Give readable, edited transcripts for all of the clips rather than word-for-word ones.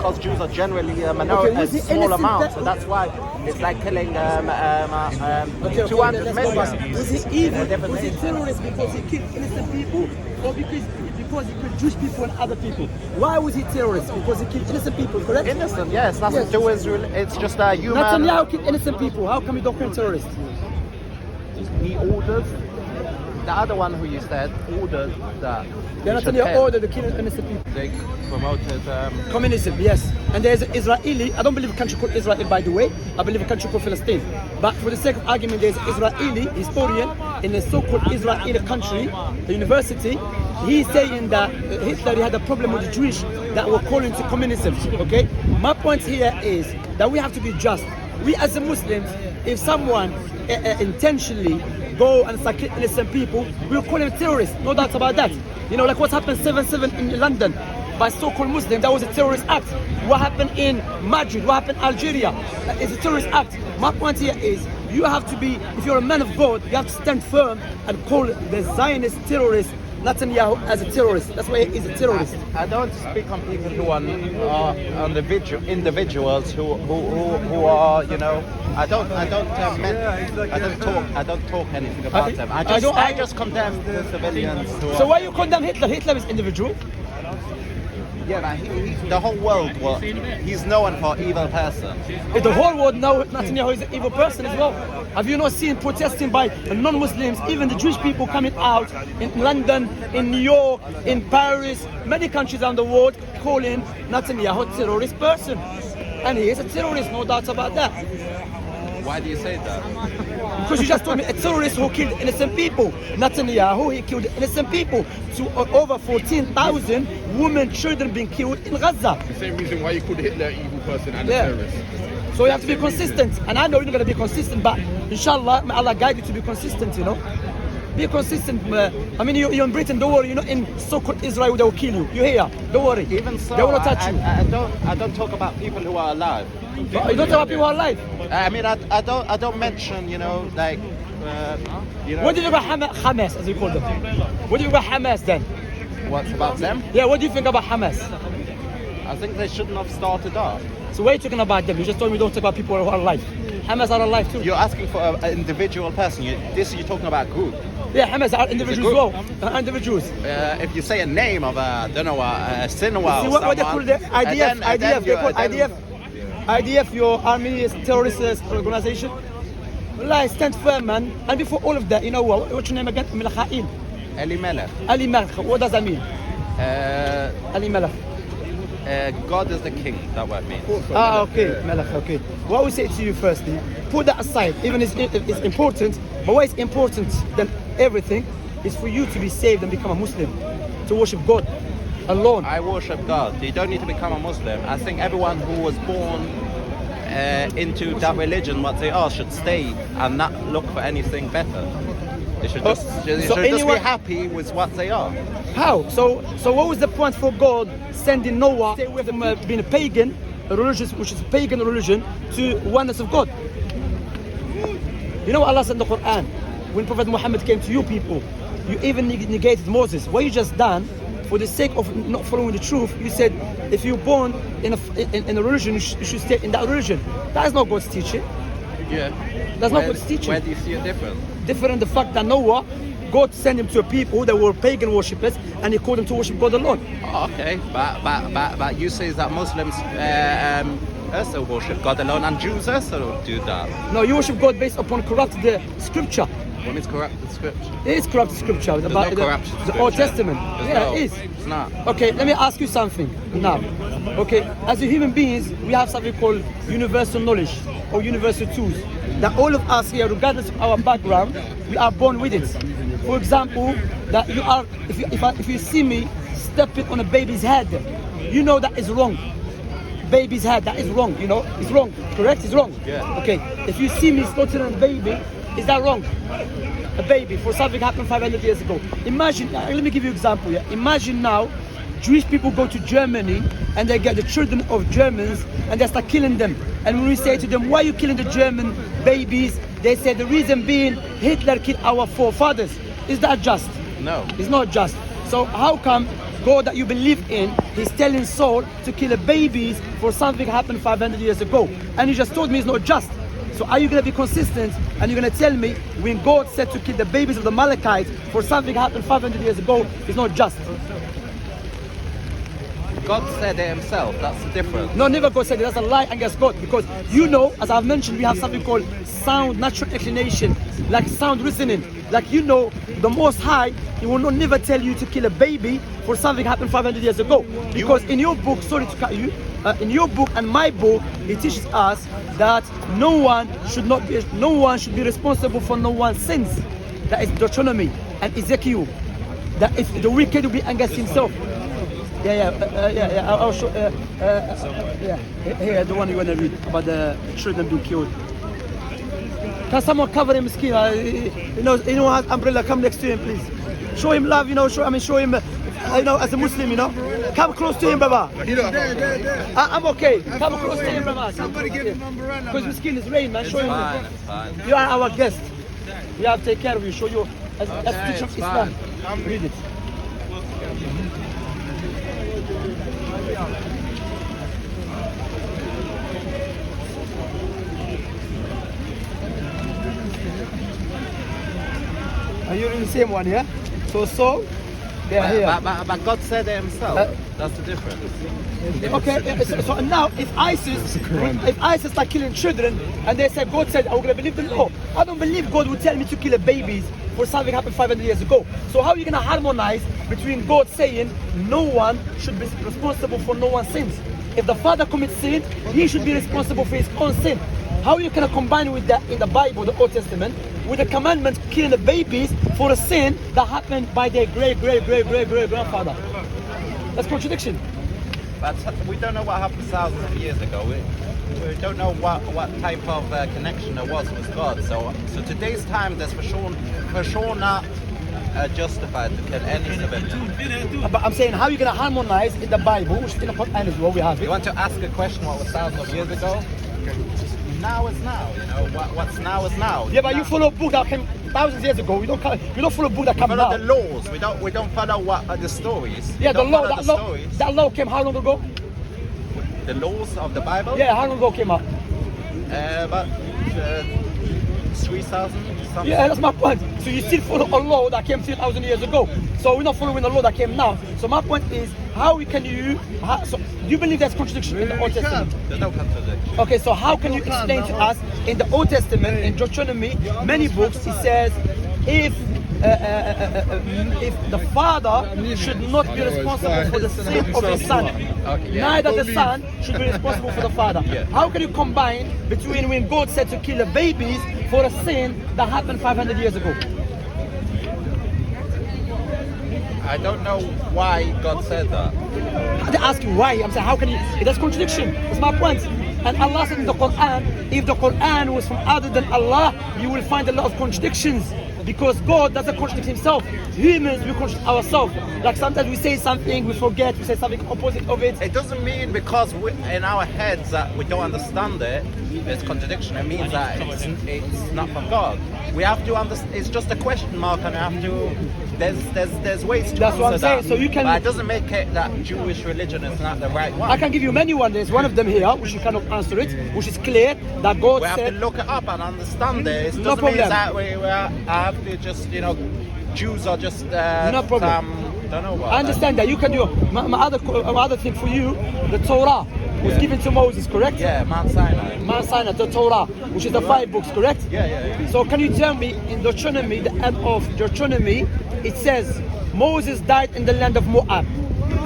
because Jews are generally a minority, was he small innocent amount, so that's why it's like killing 200 million. Was he evil? Was he terrorist because he killed innocent people, or because he killed Jewish people and other people? Why was he terrorist? Because he killed innocent people, correct? Innocent, yes. Nothing to do with Israel. It's just a human. Netanyahu killed innocent people. How come you don't call him terrorist? He orders. The other one who you said ordered that. Netanyahu ordered to kill innocent people. They promoted communism, yes. And there's Israeli. I don't believe a country called Israel, by the way. I believe a country called Palestine. But for the sake of argument, there's an Israeli historian in a so-called Israeli country, the university. He's saying that Hitler had a problem with the Jewish that were calling to communism. Okay. My point here is that we have to be just. We as a Muslims, if someone intentionally go and start killing innocent people, we'll call him terrorists. No doubt about that. You know, like what happened 7/7 in London by so-called Muslims, that was a terrorist act. What happened in Madrid, what happened in Algeria, is a terrorist act. My point here is, you have to be, if you're a man of God, you have to stand firm and call the Zionist terrorist Netanyahu as a terrorist. That's why he's a terrorist. I don't speak on people who are individuals who are, you know. I don't talk anything about them. I just condemn the civilians. So why you condemn Hitler? Hitler is individual. Yeah, but the whole world, he's known for evil person. The whole world knows Netanyahu is an evil person as well. Have you not seen protesting by non-Muslims, even the Jewish people coming out in London, in New York, in Paris, many countries around the world, calling Netanyahu a terrorist person? And he is a terrorist, no doubt about that. Why do you say that? Because you just told me a terrorist who killed innocent people. Netanyahu, he killed innocent people. So over 14,000 women, children being killed in Gaza. The same reason why you called Hitler an evil person and a terrorist. So you have to be consistent. And I know you're not going to be consistent, but inshallah, may Allah guide you to be consistent, you know. Be consistent. I mean, you're in Britain, don't worry. You're not in so-called Israel, they will kill you. You're here, don't worry. Even so, they will not touch you. I don't talk about people who are alive. You don't talk about people who are alive? I mean, I don't mention, you know, like, you know. What do you think about Hamas, as we call them? What do you think about Hamas then? What about them? Yeah, what do you think about Hamas? I think they shouldn't have started off. So what are you talking about them? You just told me don't talk about people who are alive. Hamas are alive too. You're asking for an individual person. You're talking about group. Yeah, Hamas are individuals as well. Individuals. If you say a name of a Sinwar, what they call the IDF? They call IDF, your army terrorist organization. Allah, stand firm, man. And before all of that, you know what? What's your name again? Milakhail. Ali Melech. Ali Melech. What does that mean? Ali Melech. God is the king, that word means. Okay, Melech, okay. What I would say to you firstly, put that aside, even it's important, but what is important than everything is for you to be saved and become a Muslim, to worship God alone. I worship God. You don't need to become a Muslim. I think everyone who was born into that religion, what they are, should stay and not look for anything better. They should just be happy with what they are. How? So what was the point for God sending Noah, stay away from being a pagan, a religious, which is a pagan religion, to oneness of God? You know what Allah said in the Quran? When Prophet Muhammad came to you people, you even negated Moses. What you just done, for the sake of not following the truth, you said if you're born in a religion, you should stay in that religion. That is not God's teaching. Yeah. That's not God's teaching. Where do you see it different? Different the fact that Noah, God sent him to a people that were pagan worshippers, and he called them to worship God alone. Oh, okay, but you say that Muslims also worship God alone, and Jews also do that. No, you worship God based upon corrupted scripture. What means corrupted scripture? It is corrupted scripture. There's no corruption the Old Testament. No, it is. It's not. Okay, let me ask you something now. Okay, as a human beings, we have something called universal knowledge or universal tools. That all of us here, regardless of our background, we are born with it. For example, that you are, if you see me stepping on a baby's head, you know that is wrong. Baby's head, that is wrong. You know, it's wrong. Correct? It's wrong. Yeah. Okay. If you see me slaughtering a baby, is that wrong? A baby for something happened 500 years ago. Imagine. Let me give you an example. Yeah. Imagine now, Jewish people go to Germany and they get the children of Germans and they start killing them. And when we say to them, why are you killing the German babies? They say the reason being Hitler killed our forefathers. Is that just? No. It's not just. So how come God that you believe in, he's telling Saul to kill babies for something happened 500 years ago. And you just told me it's not just. So are you going to be consistent and you're going to tell me when God said to kill the babies of the Amalekites for something happened 500 years ago, it's not just? God said it himself, that's the difference. No, never God said it. That's a lie against God. Because you know, as I've mentioned, we have something called sound natural inclination, like sound reasoning. Like you know, the Most High, he will not never tell you to kill a baby for something happened 500 years ago. Because in your book, sorry to cut you, in your book and my book, it teaches us that no one should be responsible for no one's sins. That is Deuteronomy and Ezekiel. That if the wicked will be against himself. I'll show. Here, the one you want to read about the children being killed. Can someone cover him, skin? Anyone has umbrella? Come next to him, please. Show him love, show him, as a Muslim, Come close to him, Baba. I'm okay. Come close to him, Baba. Somebody give him umbrella. Because the skin is rain, man. Show him. Fine, it's fine. You are our guest. We have to take care of you. Show you as teacher of Islam. Read it. Are you reading the same one, yeah? So they are here. But God said it himself. That's the difference. Okay, so now if ISIS start killing children and they say God said, I'm going to believe the law. I don't believe God would tell me to kill babies for something happened 500 years ago. So how are you going to harmonize between God saying no one should be responsible for no one's sins? If the father commits sin, he should be responsible for his own sin. How are you going to combine with that in the Bible, the Old Testament, with the commandment killing the babies for a sin that happened by their great grandfather? That's contradiction. But we don't know what happened thousands of years ago. We don't know what type of connection there was with God. So today's time, there's for sure not justified to kill any civilian. But I'm saying, how are you going to harmonize in the Bible, which in the Quran as well, we have it. You want to ask a question what was thousands of years ago? Now is now, what's now is now. Yeah, but you follow a book that came thousands of years ago. We don't follow a book that came now. Follow the laws. We don't follow what are the stories. Yeah, that law came how long ago? The laws of the Bible? Yeah, how long ago came out? About 3,000 something. Yeah, that's my point. So you still follow a law that came 3,000 years ago. So we're not following the law that came now. So my point is, do you believe there's contradiction in the Old Testament? There's no contradiction. Okay, so how can you explain to us in the Old Testament, in Deuteronomy, many books, it says if the father should not be responsible for the sin of his son, neither the son should be responsible for the father. How can you combine between when God said to kill the babies for a sin that happened 500 years ago? I don't know why God said that. They ask you why. I'm saying, how can you? That's contradiction. That's my point. And Allah said in the Quran, if the Quran was from other than Allah, you will find a lot of contradictions. Because God doesn't contradict himself. Humans, we contradict ourselves. Like sometimes we say something, we forget, we say something opposite of it. It doesn't mean because in our heads that we don't understand it, it's contradiction. It means that it's not from God. We have to understand. It's just a question mark, and we have to. There's ways to That's answer what I'm saying. that. So you can. But it doesn't make it that Jewish religion is not the right one. I can give you many ones. There's one of them here, which you cannot answer it, which is clear that God we said. We have to look it up and understand it. It No doesn't mean problem. that we have to just Jews are just No problem. don't know what. I understand that. You can do my other thing for you. The Torah was given to Moses, correct? Yeah, Mount Sinai. Mount Sinai, the Torah, which is the 5 books, correct? Yeah. So can you tell me in Deuteronomy, the end of Deuteronomy, it says Moses died in the land of Moab,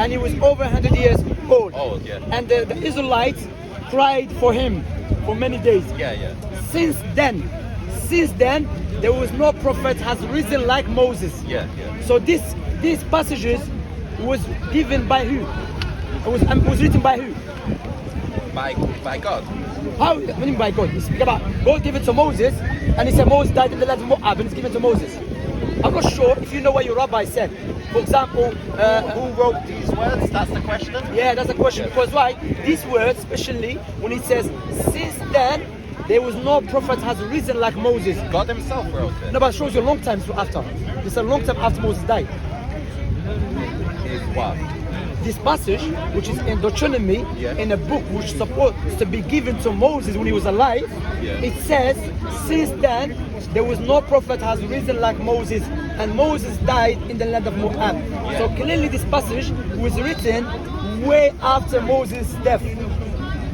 and he was over 100 years old. Yeah. And the Israelites cried for him for many days. Yeah. Since then, there was no prophet has risen like Moses. Yeah. So these passages was given by who? It was written by who? By God. How? What do you mean by God? You speak about God gave it to Moses, and he said Moses died in the land of Moab, and it's given to Moses. I'm not sure if you know what your rabbi said. For example, who wrote these words? That's the question. Yeah, that's the question. Because why? These words, especially when it says, since then there was no prophet has risen like Moses. God himself wrote it. No, but it shows you a long time after. It's a long time after Moses died. is what? This passage, which is in Deuteronomy, Yeah. in a book which is supposed to be given to Moses when he was alive, Yeah. it says, since then, there was no prophet has risen like Moses, and Moses died in the land of Moab. Yeah. So clearly this passage was written way after Moses' death.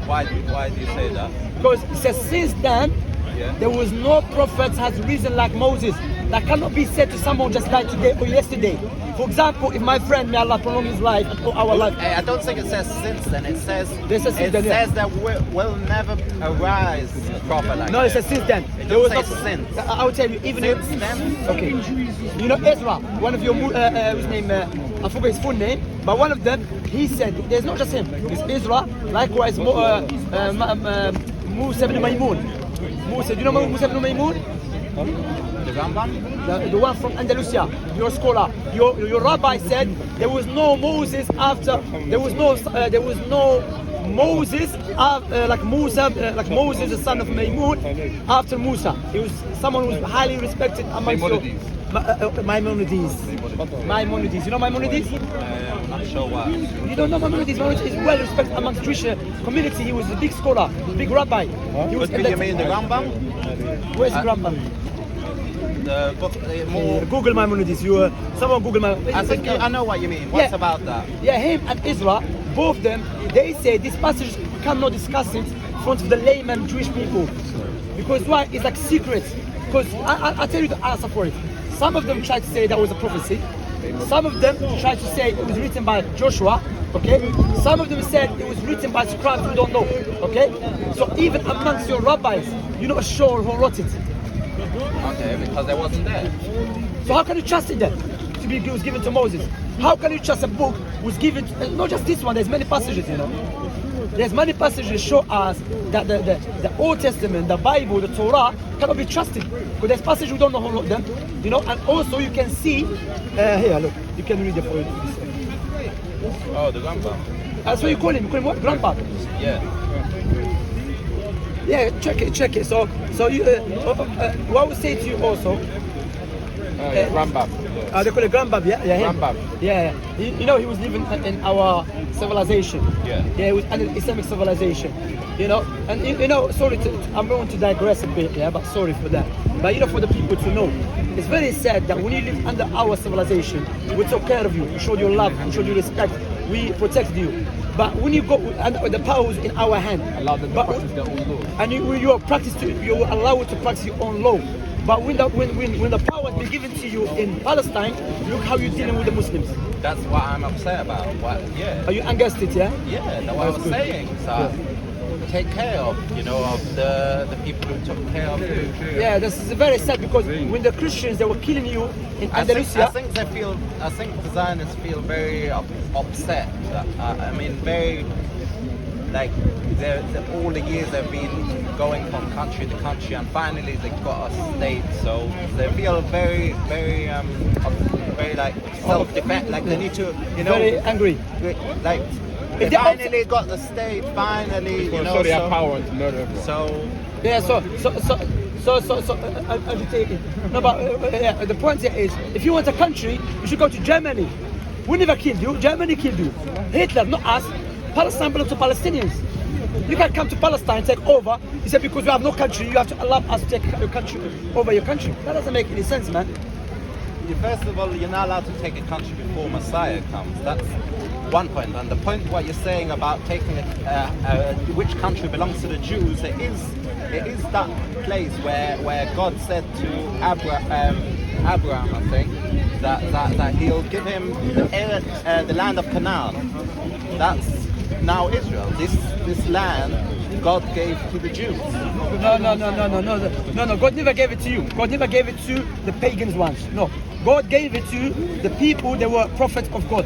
Why do you say that? Because it says, since then, Yeah. there was no prophet has risen like Moses. That cannot be said to someone just died today or yesterday. For example, if my friend, may Allah prolong his life and our life. Hey, I don't think it says since then. It says This says since then, yeah. says that will never arise proper like No, that. it says since then. It There was doesn't no say since. I will tell you, even Since if, then? Okay. You know Ezra, one of your his name, I forgot his full name, but one of them, he said, there's not just him, it's Ezra, likewise Musa ibn Maymun. Musa, do you know Musa ibn Maymun? The Rambam? The one from Andalusia, your scholar, your rabbi said there was no Moses after, there was no Moses like Moses, the son of Maymun, after Musa. He was someone who was highly respected amongst Maimonides. Maimonides. You know Maimonides? I'm not sure what. You don't know Maimonides? Maimonides is well respected amongst Jewish community. He was a big scholar, big rabbi. He was But do you mean the Rambam? Where's the Rambam? The book, more. Google Maimonides. Someone Google Maimonides. I think I know what you mean. What's Yeah. about that? Yeah, him and Ezra, both of them, they say this passage cannot discuss it in front of the layman Jewish people. Because why? It's like secret. Because I'll tell you the answer for it. Some of them try to say that was a prophecy. Some of them try to say it was written by Joshua. Okay? Some of them said it was written by scribes we don't know. Okay? So even amongst your rabbis, you're not sure who wrote it. Okay, because I wasn't there. So how can you trust it then? It was given to Moses. How can you trust a book was given to, not just this one, there's many passages, you know. There's many passages show us that the Old Testament, the Bible, the Torah cannot be trusted. But there's passages we don't know who wrote them, you know, and also you can see, here look, you can read it for you. Oh, the Rambam. That's what you call him what? Grandpa. Yeah. Yeah, check it. So you, what I would say to you also, Rambam. they call it Grandbab, yeah, him. Grandbab. Yeah. You know, he was living in our civilization. Yeah. Yeah, it was an Islamic civilization. You know, and you know, sorry, I'm going to digress a bit, yeah, but sorry for that. But you know, for the people to know, it's very sad that when you live under our civilization, we took care of you, we showed you love, we showed you respect, we protected you. But when you go, and the power is in our hand. Allow them to practice their own law. And you are allowed to practice your own law. But when the power has been given to you in Palestine, look how you're dealing with the Muslims. That's what I'm upset about. Yeah. Are you against it, yeah? Yeah, that's what I was saying. So take care of, of the people who took care of you. Yeah, this is very sad because when the Christians, they were killing you in Andalusia. I think the Zionists feel very upset. I mean, very, like, all the years they've been going from country to country, and finally they got a state. So they feel very, very, very like self-defense. Like they need to, very angry. Like they finally got the state. Finally, So they have power to murder everyone. So Yeah, so agitated. No, but the point here is, if you want a country, you should go to Germany. We never killed you. Germany killed you. Hitler, not us. Palestine belongs to Palestinians. You can't come to Palestine, take over. He said because you have no country, you have to allow us to take your country over your country. That doesn't make any sense, man. first of all, you're not allowed to take a country before Messiah comes. That's one point. And the point what you're saying about taking which country belongs to the Jews, it is that place where God said to Abraham, I think, that he'll give him the land of Canaan. That's now Israel. This land God gave to the Jews. No. God never gave it to you. God never gave it to the pagans once. No. God gave it to the people that were prophets of God.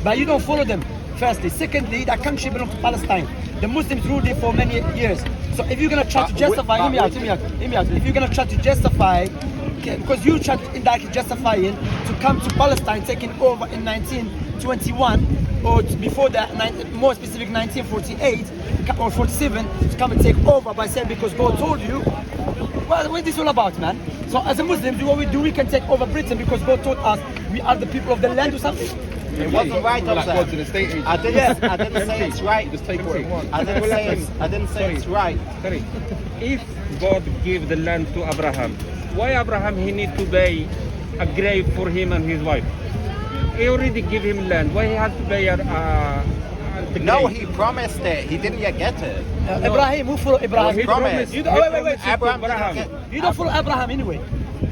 But you don't follow them, firstly. Secondly, that country belongs to Palestine. The Muslims ruled it for many years. So if you're going to try to justify, hear me out. If you're going to try to justify, because you tried to indirectly justifying to come to Palestine, taking over in 1921, or before that, more specific 1948 or 47, to come and take over by saying because God told you. Well, what is this all about, man? So as a Muslim, what we do, we can take over Britain because God told us we are the people of the land or something. It wasn't right of Like them. go to the state agent. I didn't say it's right. Just take what it wants. I didn't say it's right. Sorry. If God gave the land to Abraham, why Abraham he need to buy a grave for him and his wife? He already give him land. Why he has to buy the No, grave? he promised it. He didn't yet get it. Ibrahim, who follow Ibrahim? He promised. You don't, wait. Abraham Abraham. didn't get. You don't follow Abraham anyway.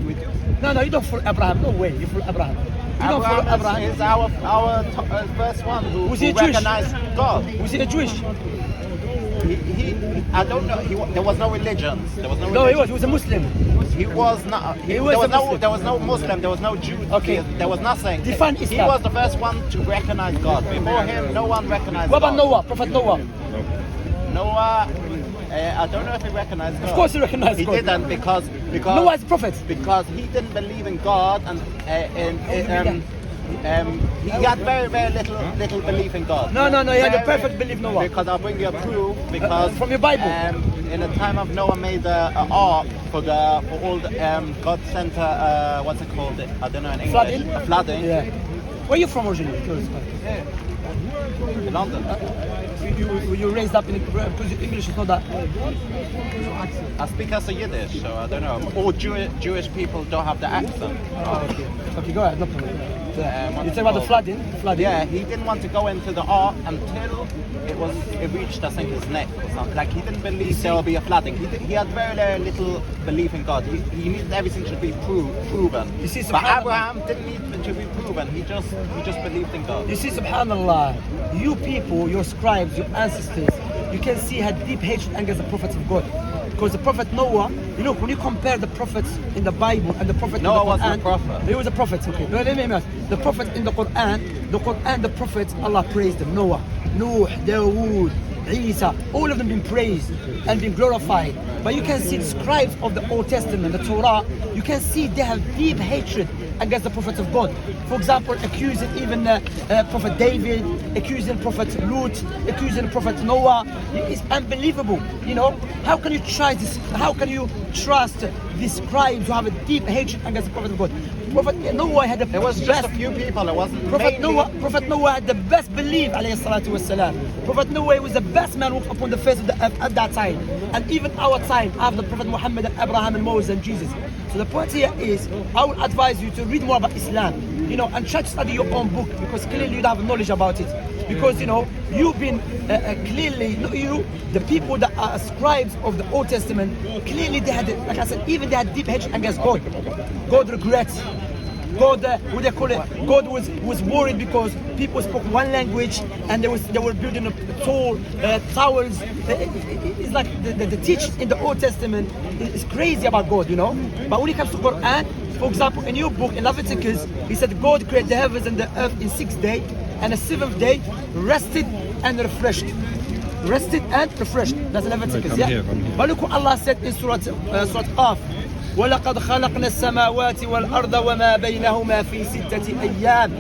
We do. No, you don't follow Abraham. No way. You follow Abraham. You don't follow Abraham Abraham. is our first one who Was he Jewish? recognized God. Was he a Jewish? I don't know. There was no religions. There was no. No, he religion. was a Muslim. He was not. He was a Muslim. There was no Muslim. There was no Jew. Okay. There was nothing. Define He Islam. was the first one to recognize God. Before him, no one recognized What about God. Noah? Prophet Noah? Noah. I don't know if he recognized God. Of course he recognized He God. didn't because Noah is a prophet. because he didn't believe in God and he had very little belief in God. No, he had a Very- perfect belief, Noah. Because I'll bring you a proof. Because from your Bible. in the time of Noah, made an ark for all the God sent what's it called? I don't know in English. Flooding? A flooding. Yeah. Where are you from originally? In London. You raised up in because English is not that. I speak as a Yiddish, so I don't know. All Jewish people don't have the accent. Oh, okay. Okay, go ahead. No problem. What's You it say about the called? flooding? Yeah, he didn't want to go into the ark until it reached, I think, his neck or something. Like he didn't believe there will be a flooding. He had very little belief in God. He needed everything to be proven. You see, But subhanallah. Abraham didn't need it to be proven. He just believed in God. You see, subhanallah, you people, your scribes, your ancestors, you can see had deep hatred against the prophets of God. Because the prophet Noah, you look, when you compare the prophets in the Bible and the prophet Noah in the Quran, wasn't a prophet. He was a prophet, okay. No, let me ask. The prophet in the Quran, the prophets, Allah praised them. Noah, Nuh, Dawood, Isa, all of them been praised and been glorified. But you can see the scribes of the Old Testament, the Torah, you can see they have deep hatred against the prophets of God. For example, accusing even Prophet David, accusing Prophet Lut, accusing Prophet Noah. It's unbelievable. You know, how can you trust this? How can you trust these scribes who have a deep hatred against the prophet of God? Prophet Noah had the There was just best. a few people. It wasn't Prophet mainly- Noah had the best belief, alayhi salatu wassalam. Prophet Noah was the best man walked upon the face of the earth at that time. And even our time, after Prophet Muhammad and Abraham and Moses and Jesus. So the point here is, I would advise you to read more about Islam, you know, and try to study your own book, because clearly you don't have knowledge about it. Because, you know, you've been clearly, not you, the people that are scribes of the Old Testament, clearly they had, like I said, even they had deep hatred against God. God regrets. God, what they call it? God was worried because people spoke one language and they were building up tall towers. It's like the teachings in the Old Testament is crazy about God, you know. But when it comes to Quran, for example, in your book in Leviticus, he said God created the heavens and the earth in 6 days, and the 7th day rested and refreshed. Rested and refreshed. That's Leviticus, yeah. But look what Allah said in Surah Qaf. ولقد خلقنا السماوات والأرض وما بينهما في 6 أيام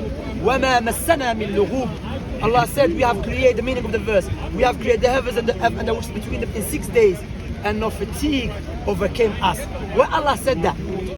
وما مسنا من لغوب. Allah said we have created, the meaning of the verse, we have created the heavens and the earth and the which between them in 6 days, and no fatigue overcame us. Where Allah said that,